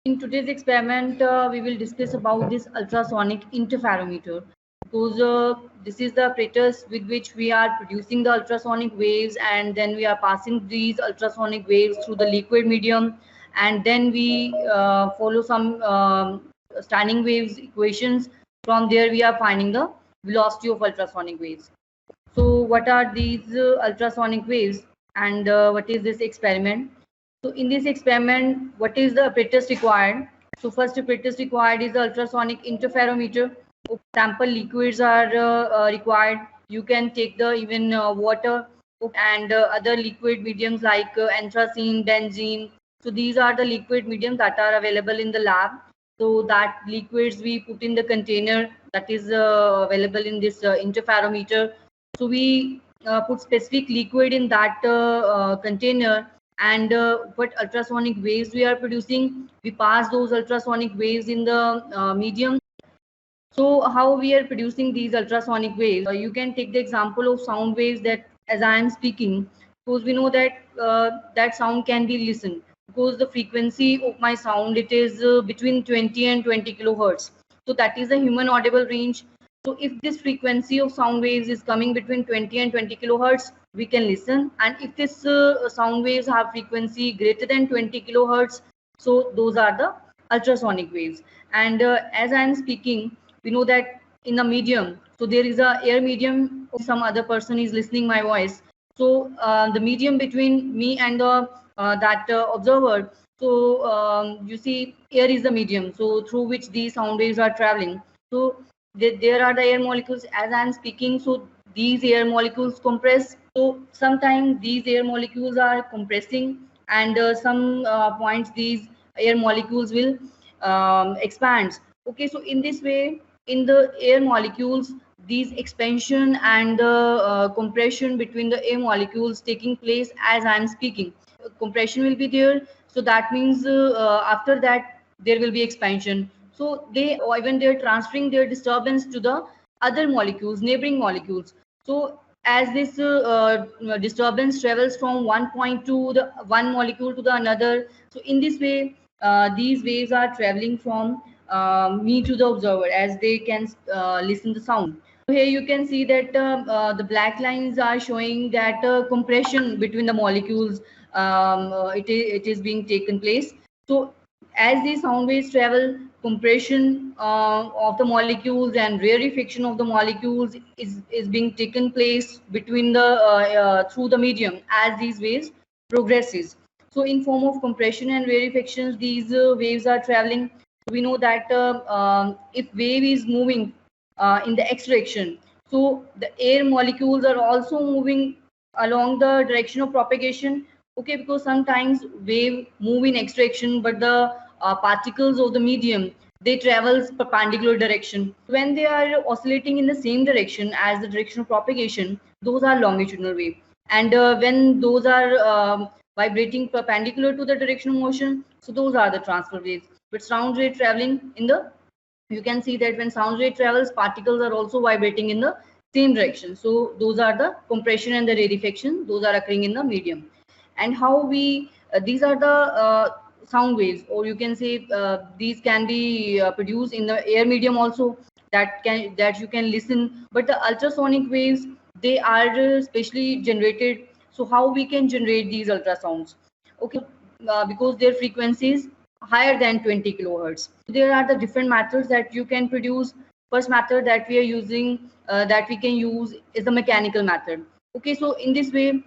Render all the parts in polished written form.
In today's experiment, we will discuss about this ultrasonic interferometer, because this is the apparatus with which we are producing the ultrasonic waves, and then we are passing these ultrasonic waves through the liquid medium, and then we follow some standing waves equations. From there, we are finding the velocity of ultrasonic waves. So, what are these ultrasonic waves, and what is this experiment? So in this experiment, what is the apparatus required? So first apparatus required is the ultrasonic interferometer. Sample liquids are required. You can take the even water and other liquid mediums like anthracene, benzene. So these are the liquid mediums that are available in the lab. So that liquids we put in the container that is available in this interferometer. So we put specific liquid in that container, and what ultrasonic waves we are producing, we pass those ultrasonic waves in the medium. So how we are producing these ultrasonic waves? You can take the example of sound waves that as I am speaking, because we know that that sound can be listened, because the frequency of my sound, it is between 20 and 20 kilohertz. So that is the human audible range. So if this frequency of sound waves is coming between 20 and 20 kilohertz, we can listen. And if this sound waves have frequency greater than 20 kilohertz, so those are the ultrasonic waves. And as I am speaking, we know that in the medium, so there is a air medium, some other person is listening my voice. So the medium between me and the that observer, so you see air is the medium, so through which these sound waves are traveling. So there are the air molecules as I am speaking, so these air molecules compress. So sometimes these air molecules are compressing, and some points these air molecules will expand. Okay, so in this way, in the air molecules, these expansion and the compression between the air molecules taking place as I am speaking. Compression will be there, so that means after that there will be expansion. So they, or even they're transferring their disturbance to the other molecules, neighboring molecules. So as this disturbance travels from one point to the one molecule to the another, so in this way these waves are traveling from me to the observer as they can listen the sound. So here you can see that the black lines are showing that compression between the molecules, it is being taken place. So as these sound waves travel, compression of the molecules and rarefaction of the molecules is being taken place between the through the medium as these waves progresses. So in form of compression and rarefaction, these waves are traveling. We know that if wave is moving in the x direction, so the air molecules are also moving along the direction of propagation. Okay, because sometimes wave move in x direction, but the particles of the medium, they travels perpendicular direction. When they are oscillating in the same direction as the direction of propagation, those are longitudinal wave. And when those are vibrating perpendicular to the direction of motion, so those are the transfer waves. But sound wave traveling in the, you can see that when sound wave travels, particles are also vibrating in the same direction. So those are the compression and the rarefaction, those are occurring in the medium. And how we these are the sound waves, or you can say these can be produced in the air medium also, that you can listen. But the ultrasonic waves, they are specially generated. So how we can generate these ultrasounds? Okay, because their frequency is higher than 20 kilohertz. There are the different methods that you can produce. First method that we are using, that we can use, is the mechanical method. Okay, so in this way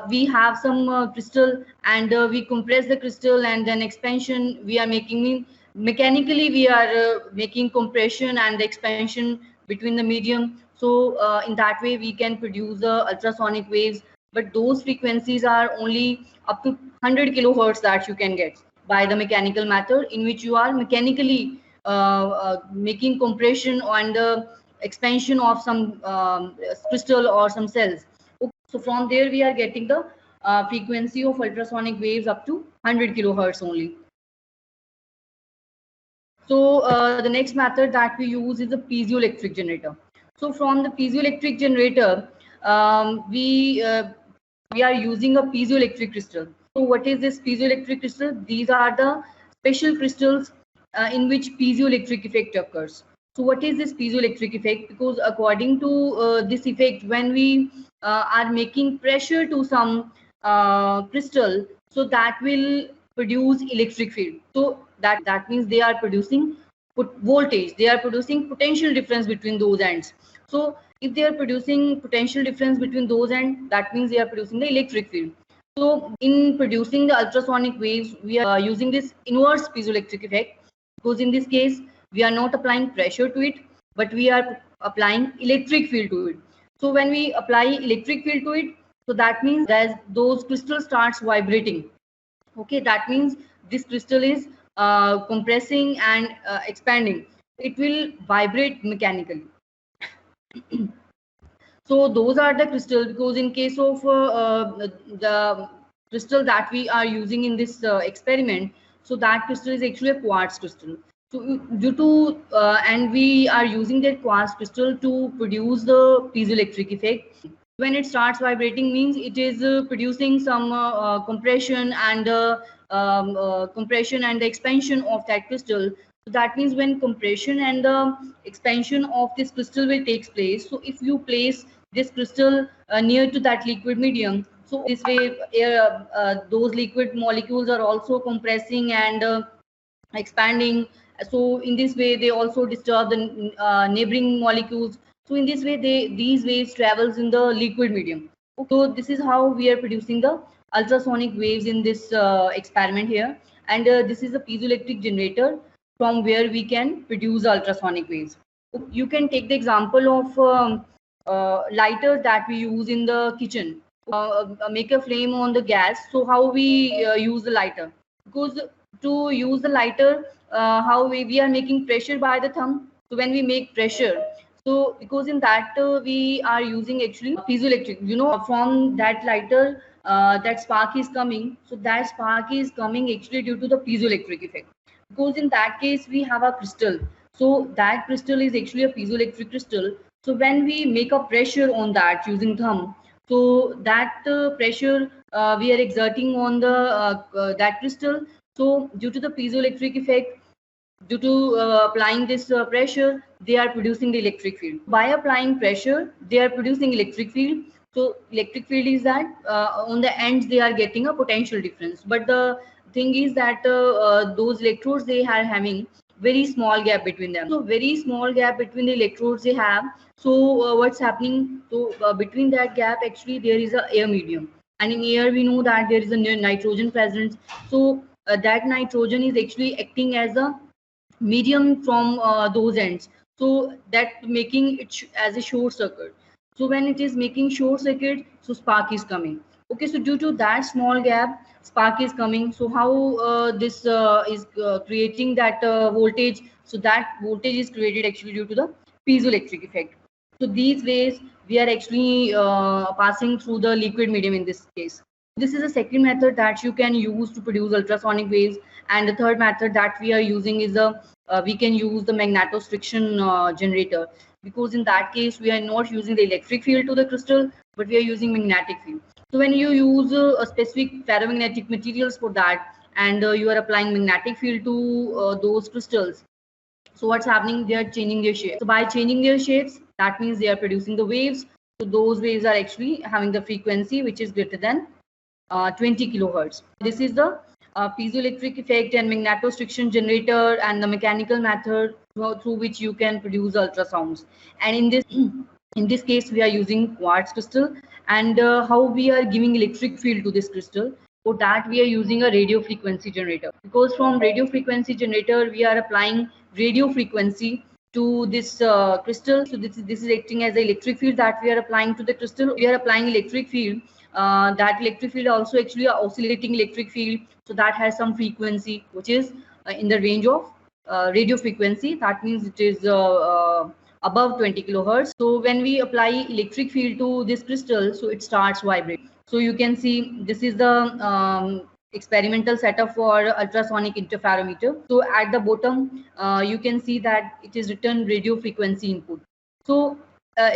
we have some crystal, and we compress the crystal, and then expansion we are making. Mechanically we are making compression and expansion between the medium. So in that way we can produce the ultrasonic waves, but those frequencies are only up to 100 kilohertz that you can get by the mechanical method, in which you are mechanically making compression and expansion of some crystal or some cells. So from there we are getting the frequency of ultrasonic waves up to 100 kilohertz only. So the next method that we use is the piezoelectric generator. So from the piezoelectric generator, we are using a piezoelectric crystal. So what is this piezoelectric crystal? These are the special crystals in which piezoelectric effect occurs. So what is this piezoelectric effect? Because according to this effect, when we are making pressure to some crystal, so that will produce electric field. So that means they are producing voltage, they are producing potential difference between those ends. So if they are producing potential difference between those ends, that means they are producing the electric field. So in producing the ultrasonic waves, we are using this inverse piezoelectric effect, because in this case we are not applying pressure to it, but we are applying electric field to it. So when we apply electric field to it, so that means as those crystals starts vibrating. Okay, that means this crystal is compressing and expanding. It will vibrate mechanically. So those are the crystal, because in case of the crystal that we are using in this experiment, so that crystal is actually a quartz crystal. So due to and we are using that quartz crystal to produce the piezoelectric effect. When it starts vibrating means it is producing some compression and the expansion of that crystal. So that means when compression and the expansion of this crystal will takes place, so if you place this crystal near to that liquid medium, so this way those liquid molecules are also compressing and expanding. So in this way they also disturb the neighboring molecules. So in this way these waves travels in the liquid medium. So this is how we are producing the ultrasonic waves in this experiment here. And this is a piezoelectric generator from where we can produce ultrasonic waves. You can take the example of lighters that we use in the kitchen. Make a flame on the gas. So how we use the lighter? Because to use the lighter, how we are making pressure by the thumb. So when we make pressure, so because in that we are using actually piezoelectric, you know, from that lighter that spark is coming. So that spark is coming actually due to the piezoelectric effect, because in that case we have a crystal. So that crystal is actually a piezoelectric crystal. So when we make a pressure on that using thumb, so that pressure we are exerting on the that crystal. So due to the piezoelectric effect, due to applying this pressure, they are producing the electric field. By applying pressure, they are producing electric field. So electric field is that on the ends they are getting a potential difference. But the thing is that those electrodes they are having very small gap between them. So very small gap between the electrodes they have. So what's happening? So between that gap actually there is a air medium, and in air we know that there is a nitrogen present. So that nitrogen is actually acting as a medium from those ends, so that making it as a short circuit. So when it is making short circuit, so spark is coming. Okay, so due to that small gap, spark is coming. So how this is creating that voltage? So that voltage is created actually due to the piezoelectric effect. So these ways we are actually passing through the liquid medium in this case. This is a second method that you can use to produce ultrasonic waves. And the third method that we are using is we can use the magnetostriction generator, because in that case we are not using the electric field to the crystal, but we are using magnetic field. So when you use a specific ferromagnetic materials for that, and you are applying magnetic field to those crystals, so what's happening? They are changing their shape. So by changing their shapes, that means they are producing the waves. So those waves are actually having the frequency which is greater than 20 kilohertz. This is the piezoelectric effect and magnetostriction generator and the mechanical method through which you can produce ultrasounds. And in this in this case we are using quartz crystal. And how we are giving electric field to this crystal? For that we are using a radio frequency generator, because from radio frequency generator we are applying radio frequency to this crystal. So this is acting as the electric field that we are applying to the crystal. We are applying electric field. That electric field also actually a oscillating electric field, so that has some frequency which is in the range of radio frequency. That means it is above 20 kilohertz. So when we apply electric field to this crystal, so it starts vibrating. So you can see this is the experimental setup for ultrasonic interferometer. So at the bottom you can see that it is written radio frequency input. So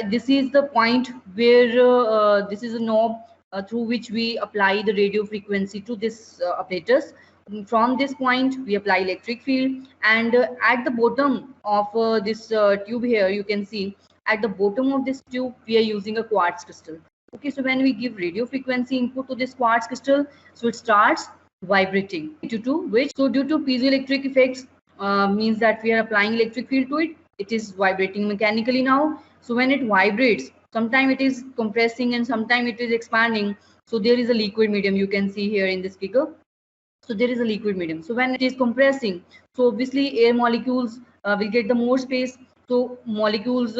this is the point where this is a knob through which we apply the radio frequency to this apparatus. from this point we apply electric field, and at the bottom of this tube here, you can see at the bottom of this tube we are using a quartz crystal. Okay, so when we give radio frequency input to this quartz crystal, so it starts vibrating due to which, so due to piezoelectric effects, means that we are applying electric field to it, it is vibrating mechanically now. So when it vibrates, sometime it is compressing and sometime it is expanding. So there is a liquid medium, you can see here in this figure. So there is a liquid medium. So when it is compressing, so obviously air molecules will get the more space. So molecules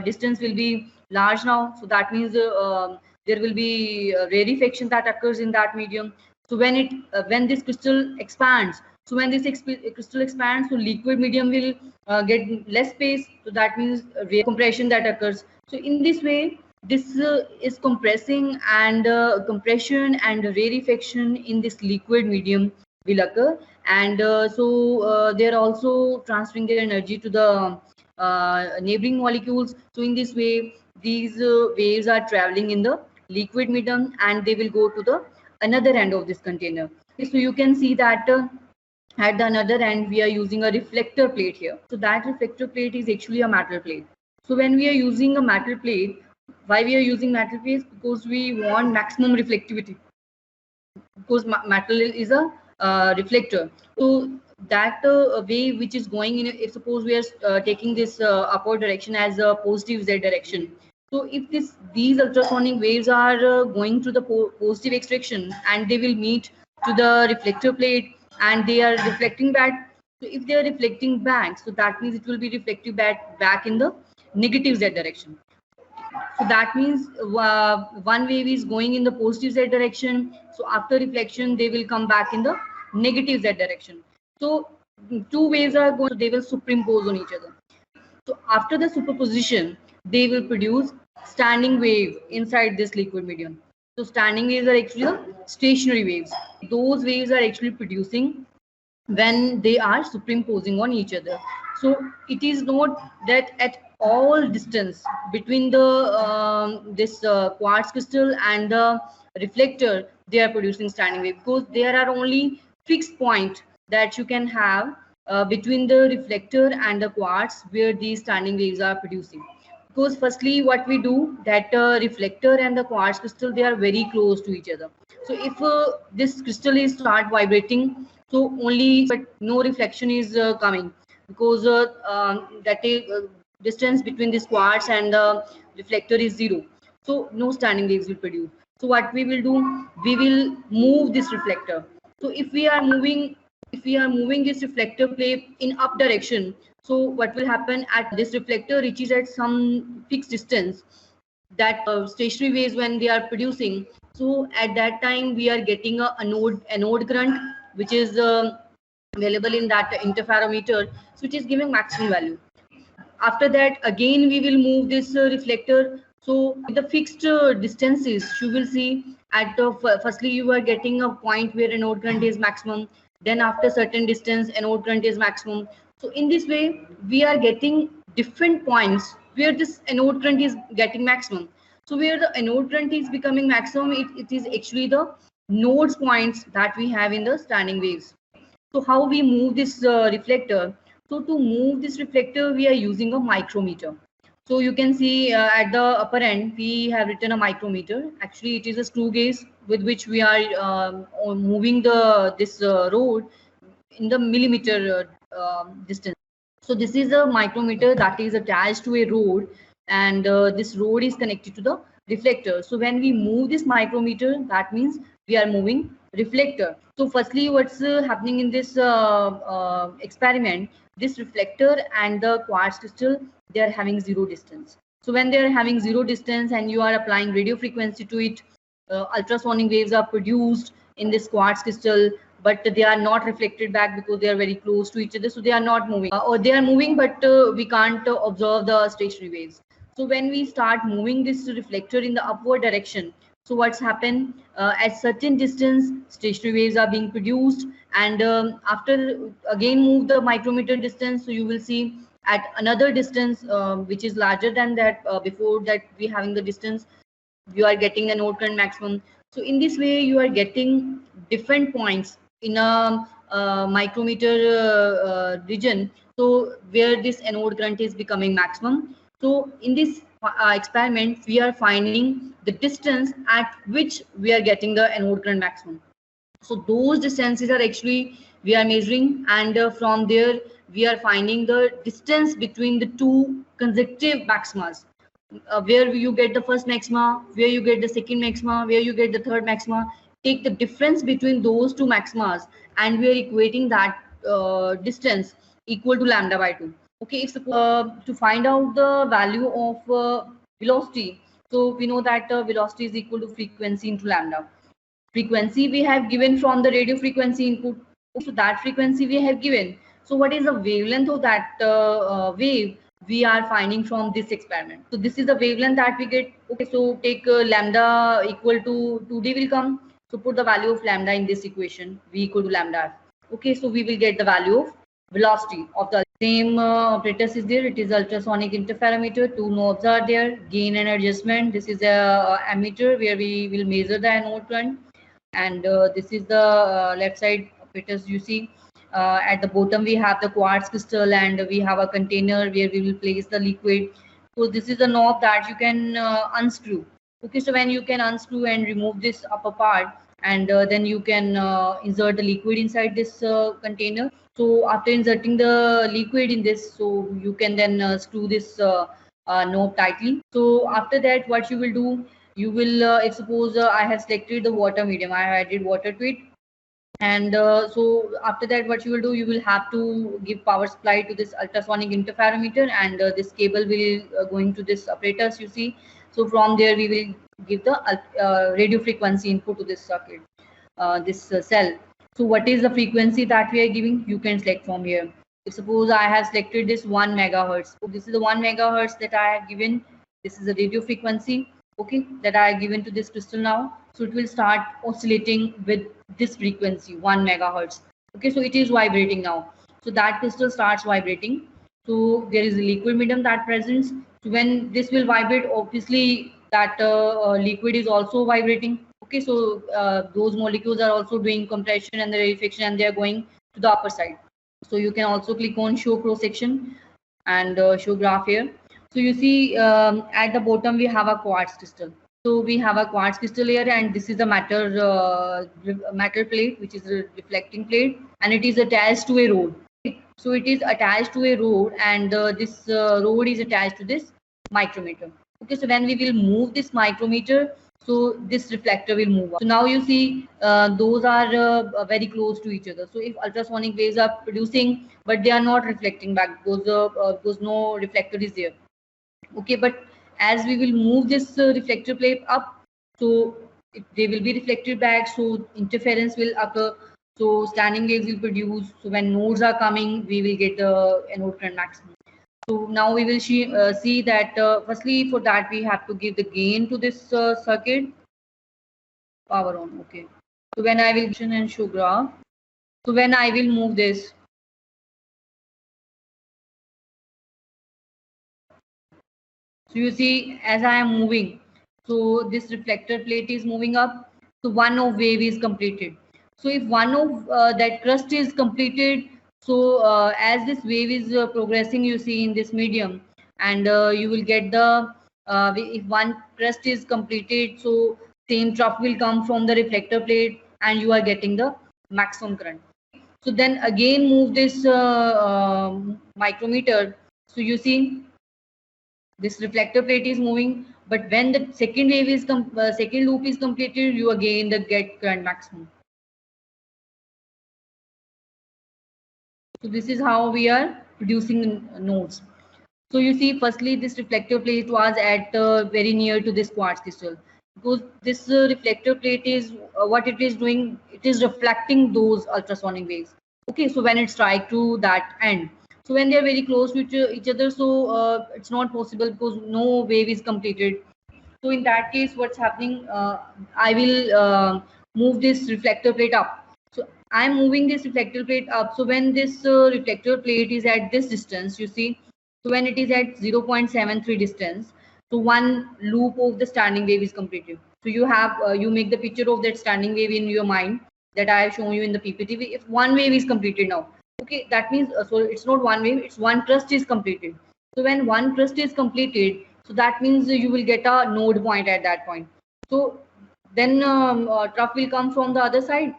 distance will be large now. So that means there will be rarefaction that occurs in that medium. So when this crystal expands, so when this crystal expands, so liquid medium will get less space. So that means compression that occurs. So in this way, this is compressing, and compression and rarefaction in this liquid medium will occur, and they are also transferring their energy to the neighboring molecules. So in this way, these waves are traveling in the liquid medium and they will go to the another end of this container. Okay, so you can see that at the another end we are using a reflector plate here. So that reflector plate is actually a metal plate. So when we are using a metal plate, why we are using metal plates? Because we want maximum reflectivity, because metal is a reflector. So that wave which is going in, if suppose we are taking this upward direction as a positive z direction, so if these ultrasonic waves are going through the positive x direction and they will meet to the reflector plate and they are reflecting back. So if they are reflecting back, so that means it will be reflective back in the negative z direction. So that means one wave is going in the positive z direction. So after reflection, they will come back in the negative z direction. So two waves are going, so they will superimpose on each other. So after the superposition, they will produce standing wave inside this liquid medium. So standing waves are actually the stationary waves. Those waves are actually producing when they are superimposing on each other. So it is not that at all distance between the this quartz crystal and the reflector they are producing standing wave, because there are only fixed point that you can have between the reflector and the quartz where these standing waves are producing. Because firstly what we do, that reflector and the quartz crystal, they are very close to each other. So if this crystal is start vibrating, so only, but no reflection is coming, because that is distance between this quartz and the reflector is 0. So no standing waves will produce. So what we will do, we will move this reflector. So if we are moving this reflector plate in up direction, so what will happen, at this reflector reaches at some fixed distance, that stationary waves when they are producing, so at that time we are getting a anode current which is available in that interferometer, so it is giving maximum value. After that again we will move this reflector. So the fixed distances, you will see at the firstly you are getting a point where anode current is maximum, then after certain distance anode current is maximum. So in this way we are getting different points where this anode current is getting maximum. So where the anode current is becoming maximum, it is actually the nodes points that we have in the standing waves. So how we move this reflector? So to move this reflector, we are using a micrometer. So you can see at the upper end, we have written a micrometer. Actually, it is a screw gauge with which we are moving this rod in the millimeter distance. So this is a micrometer that is attached to a rod, and this rod is connected to the reflector. So when we move this micrometer, that means we are moving reflector. So firstly, what's happening in this experiment, this reflector and the quartz crystal, they are having 0 distance. So when they are having 0 distance and you are applying radio frequency to it, ultrasonic waves are produced in this quartz crystal, but they are not reflected back because they are very close to each other. So they are not moving, or they are moving, but we can't observe the stationary waves. So when we start moving this reflector in the upward direction, so what's happened, at certain distance stationary waves are being produced, and after again move the micrometer distance, so you will see at another distance which is larger than that, before that we having the distance, you are getting the anode current maximum. So in this way you are getting different points in a micrometer region, so where this anode current is becoming maximum. So in this experiment, we are finding the distance at which we are getting the anode current maximum. So those distances are actually we are measuring, and from there we are finding the distance between the two consecutive maximas, where you get the first maxima, where you get the second maxima, where you get the third maxima. Take the difference between those two maximas, and we are equating that distance equal to lambda by 2. Okay, if to find out the value of velocity, so we know that velocity is equal to frequency into lambda. Frequency we have given from the radio frequency input, so that frequency we have given. So what is the wavelength of that wave we are finding from this experiment? So this is the wavelength that we get. Okay, so take lambda equal to 2d will come. So put the value of lambda in this equation, v equal to lambda f. Okay, so we will get the value of velocity of the same apparatus is there. It is ultrasonic interferometer. Two knobs are there, gain and adjustment. This is a ammeter where we will measure the anode current, and this is the left side apparatus you see. At the bottom we have the quartz crystal, and we have a container where we will place the liquid. So this is a knob that you can unscrew. Okay, so when you can unscrew and remove this upper part, and then you can insert the liquid inside this container. So after inserting the liquid in this, so you can then screw this knob tightly. So after that, what you will do, you will if suppose I have selected the water medium, I have added water to it, and so after that what you will do, you will have to give power supply to this ultrasonic interferometer, and this cable will going to this apparatus you see. So from there we will give the radio frequency input to this circuit, this cell. So what is the frequency that we are giving? You can select from here. If suppose I have selected this 1 megahertz, so this is the 1 megahertz that I have given. This is the radio frequency, okay, that I have given to this crystal now. So it will start oscillating with this frequency 1 megahertz. Okay, so it is vibrating now. So that crystal starts vibrating. So there is a liquid medium that presents. So when this will vibrate, obviously that liquid is also vibrating. Okay, so those molecules are also doing compression and the rarefaction, and they are going to the upper side. So you can also click on show cross section and show graph here. So you see at the bottom we have a quartz crystal. So we have a quartz crystal here, and this is a matter plate, which is a reflecting plate, and it is attached to a rod. So it is attached to a rod, and this rod is attached to this micrometer. Okay, so when we will move this micrometer, so this reflector will move up. So now you see those are very close to each other. So if ultrasonic waves are producing, but they are not reflecting back because no reflector is there. Okay, but as we will move this reflector plate up, so they will be reflected back, so interference will occur, so standing waves will produce. So when nodes are coming, we will get the anode current maximum. So now we will see that firstly for that we have to give the gain to this circuit. Power on. Okay, so when I will and show graph, so when I will move this, so you see as I am moving, so this reflector plate is moving up, so one of wave is completed. So if one of that crust is completed, so as this wave is progressing you see in this medium, and you will get the if one crust is completed, so same trough will come from the reflector plate, and you are getting the maximum current. So then again move this micrometer, so you see this reflector plate is moving, but when the second wave is second loop is completed, you again the get current maximum. So this is how we are producing nodes. So you see, firstly, this reflector plate was at very near to this quartz crystal, because this reflector plate is what it is doing. It is reflecting those ultrasonic waves. Okay, so when it strike to that end, so when they are very close to each other, so it's not possible because no wave is completed. So in that case, what's happening? I will move this reflector plate up. So I'm moving this reflector plate up. So when this reflector plate is at this distance, you see, so when it is at 0.73 distance, so one loop of the standing wave is completed. So you have you make the picture of that standing wave in your mind, that I have shown you in the PPT. If one wave is completed now, okay, that means so it's not one wave, it's one crust is completed. So when one crust is completed, so that means you will get a node point at that point. So then trough will come from the other side,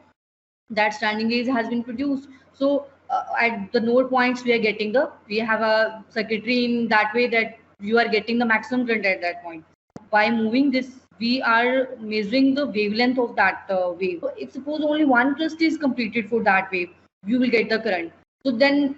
that standing wave has been produced. So at the node points we have a circuitry in that way that you are getting the maximum current at that point. By moving this, we are measuring the wavelength of that wave. So if suppose only one crust is completed for that wave, you will get the current. So then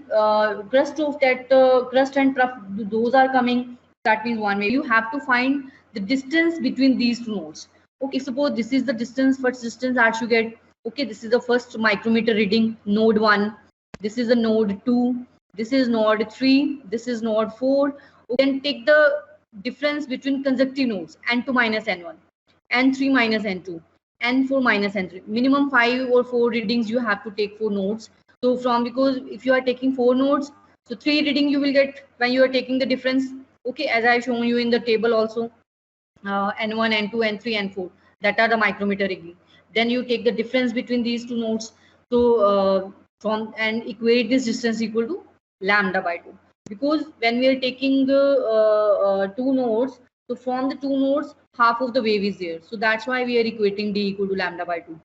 crust of that crust and trough, those are coming, that means one wave. You have to find the distance between these two nodes. Okay, suppose this is the distance, first distance that you get. Okay, this is the first micrometer reading, node 1. This is the node 2. This is node 3. This is node 4. We can take the difference between consecutive nodes, N2 minus N1, N3 minus N2, N4 minus N3. Minimum 5 or 4 readings you have to take for nodes. So because if you are taking 4 nodes, so 3 reading you will get when you are taking the difference. Okay, as I have shown you in the table also, N1, N2, N3, N4, that are the micrometer reading. Then you take the difference between these two nodes. So from and equate this distance equal to lambda by 2. Because when we are taking the two nodes, so from the two nodes, half of the wave is there. So that's why we are equating d equal to lambda by 2.